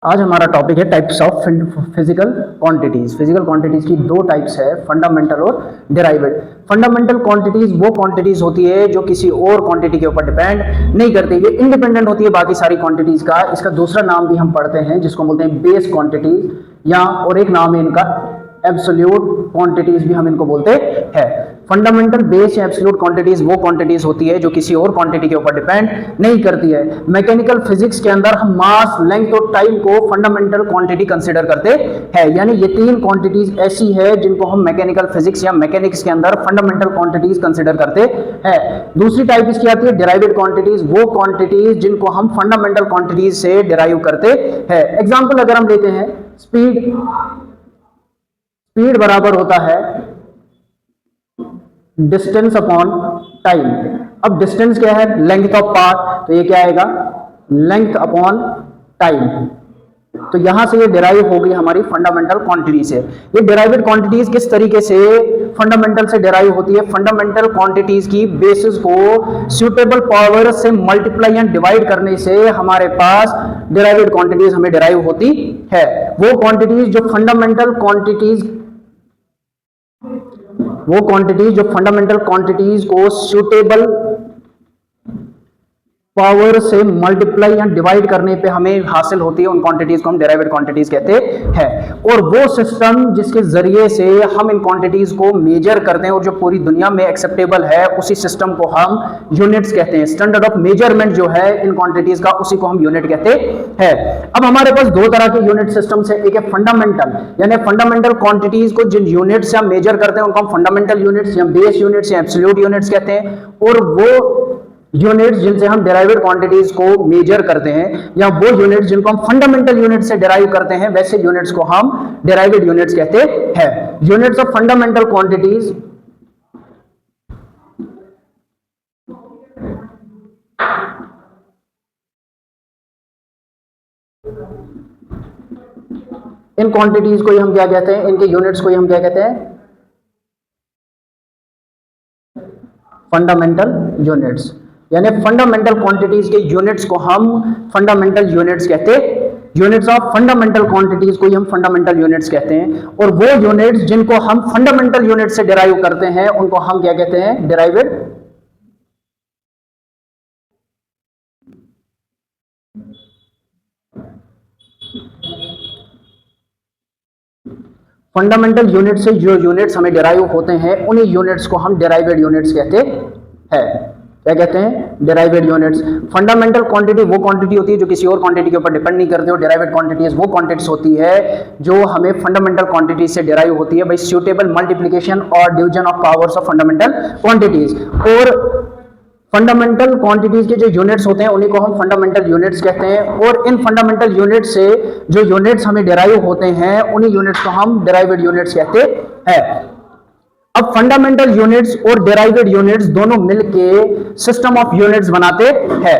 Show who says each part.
Speaker 1: आज हमारा टॉपिक है types of physical quantities. Physical quantities की दो टाइप्स है, फंडामेंटल और डेराइवेड। फंडामेंटल क्वांटिटीज वो क्वांटिटीज होती है जो किसी और क्वांटिटी के ऊपर डिपेंड नहीं करती, ये इंडिपेंडेंट होती है बाकी सारी क्वांटिटीज का। इसका दूसरा नाम भी हम पढ़ते हैं जिसको बोलते हैं बेस क्वांटिटीज, या और एक नाम है इनका एब्सोल्यूट क्वांटिटीज भी हम इनको बोलते हैं। फंडामेंटल, बेस या एब्सोल्यूट क्वांटिटीज वो क्वांटिटीज होती है जो किसी और क्वांटिटी के ऊपर डिपेंड नहीं करती है। मैकेनिकल फिजिक्स के अंदर हम मास, लेंथ और टाइम को फंडामेंटल क्वांटिटी कंसीडर करते हैं। यानी ये तीन क्वांटिटीज ऐसी है जिनको हम मैकेनिकल फिजिक्स या मैकेनिक्स के अंदर फंडामेंटल क्वांटिटीज कंसीडर करते हैं। दूसरी टाइप इसकी आती है डिराइव्ड क्वांटिटीज, वो क्वांटिटीज जिनको हम फंडामेंटल क्वांटिटीज से डिराइव करते हैं। एग्जाम्पल अगर हम लेते हैं, स्पीड बराबर होता है डिस्टेंस अपॉन टाइम। अब डिस्टेंस क्या है? लेंथ ऑफ पाथ, तो ये क्या आएगा? Length upon time. तो यहां से ये डिराइव होगी हमारी फंडामेंटल क्वांटिटी से। ये डिराइव्ड क्वांटिटीज किस तरीके से फंडामेंटल से डिराइव होती है? फंडामेंटल क्वांटिटीज की बेसिस को सूटेबल पावर से मल्टीप्लाई एंड डिवाइड करने से हमारे पास डिराइव्ड क्वांटिटीज हमें डिराइव होती है। वो क्वांटिटीज जो फंडामेंटल क्वांटिटीज को सूटेबल पावर से मल्टीप्लाई एंड डिवाइड करने पे हमें हासिल होती है, उन क्वांटिटीज को हम डिराइव्ड क्वांटिटीज कहते हैं। और वो सिस्टम जिसके जरिए से हम इन क्वांटिटीज को मेजर करते हैं और जो पूरी दुनिया में एक्सेप्टेबल है, उसी सिस्टम को हम यूनिट्स कहते हैं। स्टैंडर्ड ऑफ मेजरमेंट जो है इन क्वांटिटीज का, उसी को हम यूनिट कहते हैं। अब हमारे पास दो तरह के यूनिट सिस्टम्स है। एक है फंडामेंटल, यानी फंडामेंटल क्वांटिटीज को जिन यूनिट से हम मेजर करते हैं उनको हम फंडामेंटल यूनिट्स या बेस यूनिट्स या एब्सोल्यूट यूनिट्स कहते हैं। और वो यूनिट्स जिनसे हम डिराइव्ड क्वांटिटीज को मेजर करते हैं, या वो यूनिट्स जिनको हम फंडामेंटल यूनिट से डिराइव करते हैं, वैसे यूनिट्स को हम डिराइव्ड यूनिट्स कहते हैं। Units of fundamental quantities in quantities को ही हम क्या कहते हैं? इनके यूनिट्स को ही हम क्या कहते हैं? Fundamental units. यानी फंडामेंटल क्वांटिटीज के यूनिट्स को हम फंडामेंटल यूनिट्स कहते हैं। यूनिट्स ऑफ फंडामेंटल क्वांटिटीज को ही हम फंडामेंटल यूनिट्स कहते हैं। और वो यूनिट्स जिनको हम फंडामेंटल यूनिट से डिराइव करते हैं उनको हम क्या कहते हैं? डिराइव्ड। फंडामेंटल यूनिट से जो यूनिट्स हमें डिराइव होते हैं उन्हीं यूनिट्स को हम डिराइव्ड यूनिट्स कहते हैं। क्या कहते हैं? Derived units. फंडामेंटल क्वांटिटी वो क्वांटिटी होती है जो किसी और क्वांटिटी के ऊपर डिपेंड नहीं करती, और डिराइव्ड क्वांटिटीज वो क्वांटिटीज होती है जो हमें फंडामेंटल क्वांटिटी से डिराइव होती है बाय सूटेबल मल्टीप्लिकेशन और division of powers of fundamental quantities. और फंडामेंटल क्वांटिटीज के जो यूनिट्स होते हैं उन्हीं को हम फंडामेंटल यूनिट्स कहते हैं। और इन फंडामेंटल यूनिट्स से जो यूनिट्स हमें डिराइव होते हैं उन्हीं यूनिट्स को हम डिराइव्ड यूनिट्स कहते हैं। अब फंडामेंटल यूनिट्स और डिराइव्ड यूनिट्स दोनों मिलके सिस्टम ऑफ यूनिट्स बनाते हैं।